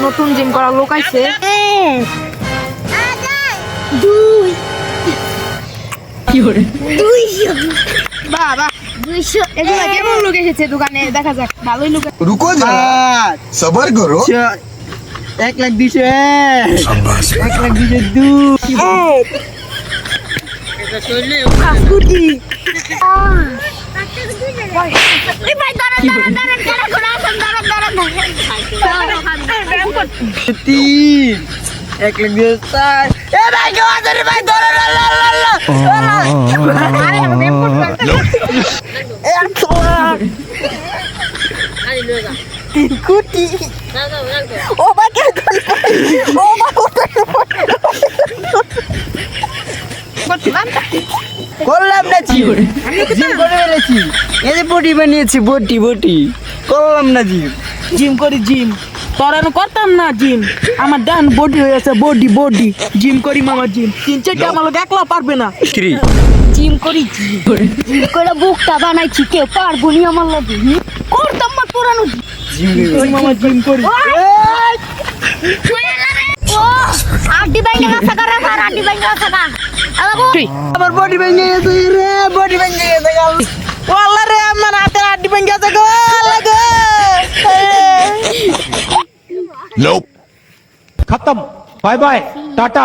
নতুন জিম করার লোক আইছে। বাবা 200 এগুলা কেমন লোক এসেছে দোকানে দেখা যাক। ভালোই লোক। रुको जरा सबर करो 1,20,000 স্কুটি তিন 1,20,000 এ ভাই কেউ আছে রে ভাই ধরে স্কুটি ও বাকে ও করলাম না জিম করে ফেলেছি এই যে বডি বানিয়েছি বডি করলাম না জিম করি জিম তোর আমি করতাম না জিম আমার দেন বডি হয়েছে বডি জিম করি মামা জিম 3-4টা আমার লোক একলা পারবে না জিম করি জিম করে বুকটা বানাইছি কেউ পারবো নি আমার লাগে করতাম না পুরানো মামা জিম করি ও আড্ডি বাইঙ্গা না থাকা রে স্যার আড্ডি বাইঙ্গা থাকা আমার বডি ভেঙে গেছে রে বডি ভেঙে গেছে গাল ওয়াল্লাহ রে আমার হাতে আড্ডি ভেঙে গেছে গো আল্লাহ গো खत्म बाय बाय टाटा।